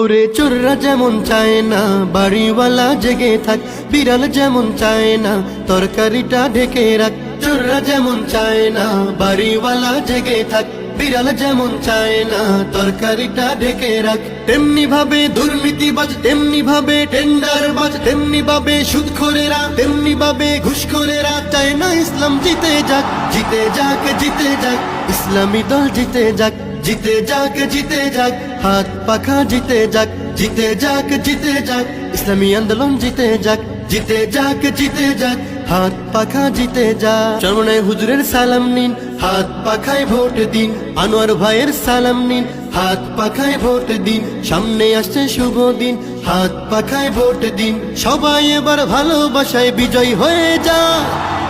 ওরে চোররা যেমন চায় না বাড়িওয়ালা জেগে থাক, বিড়াল যেমন চায় না তরকারিটা ঢেকে রাখ। চোররা যেমন চায় না বাড়িওয়ালা জেগে থাক, বিড়াল যেমন চায় না তরকারিটা ঢেকে রাখ। তেমনি ভাবে দুর্নীতিবাজ, তেমনি ভাবে টেন্ডারবাজ, তেমনি ভাবে সুদখোরেরা, তেমনি ভাবে ঘুষখোরেরা চায় না ইসলাম জিতে যাক। জিতে যাক, জিতে যাক, ইসলামী দল জিতে যাক। জিতে যাক, জিতে যাক, হাত পাখা জিতে যাক। জিতে যাক, জিতে যাক, ইসলামী আন্দোলন জিতে যাক। জিতে যাক, জিতে যাক, হাত পাখা জিতে যাক। চরমনায় হুজুরের সালাম নিন, হাত পাখায় ভোট দিন। আনোয়ার ভাইয়ের সালাম নিন, হাত পাখায় ভোট দিন। সামনে আসছে শুভ দিন, হাত পাখায় ভোট দিন। সবাই এবার ভালোবাসায় বিজয় হয়ে যা।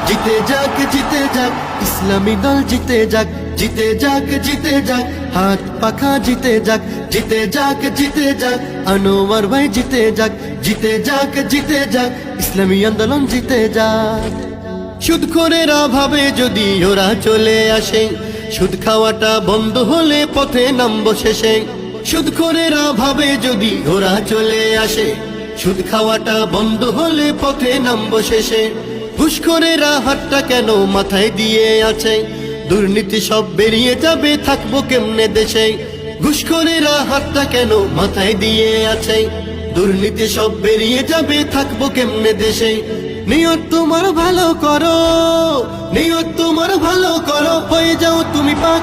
জিতে যাক, জিতে যাক, ইসলামী দল জিতে যাক। জিতে যাক, জিতে যাক, হাত পাখা জিতে যাক। জিতে যাক, জিতে যাক, আনোয়ার ভাই জিতে যাক। জিতে যাক, জিতে যাক, ইসলামী আন্দোলন জিতে যাক। সুদখোরেরা ভাবে যদি ওরা চলে আসে, সুদ খাওয়াটা বন্ধ হলে পথে নামবো শেষে। সুদখোরেরা ভাবে যদি ওরা চলে আসে, সুদ খাওয়াটা বন্ধ হলে পথে নামবো শেষে। ঘুষখোরেরা হাতটা কেন মাথায় দিয়ে আছে, দুর্নীতি সব বেরিয়ে যাবে, থাকবো কেমনে দেশে। ঘুষখোরেরা হাতটা কেন মাথায় দিয়ে আছে, দুর্নীতি সব বেরিয়ে যাবে, থাকবো কেমনে দেশে। নিয়ত তোমার ভালো করো, নিয়ত তোমার ভালো করো, হয়ে যাও তুমি পাক।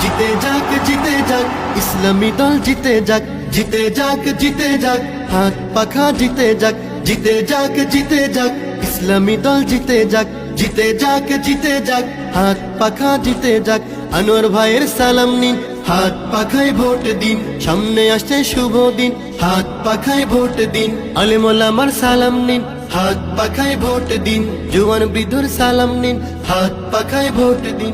জিতে যাক, জিতে যাক, ইসলামী দল জিতে যাক। জিতে যাক, জিতে যাক, হাত পাখা জিতে যাক। জিতে যাক, জিতে যাক, ইসলামী দল জিতে যাক। জিতে যাক, জিতে যাক, হাত পাখা জিতে যাক। আনোয়ার ভাইয়ের সালাম নিন, হাত পাখায় ভোট দিন। সামনে আসছে শুভ দিন, হাত পাখায় ভোট দিন। আলেম ওলামার সালাম নিন, হাত পাখায় ভোট দিন। জওয়ান বৃদ্ধর সালাম নিন, হাত পাখায় ভোট দিন।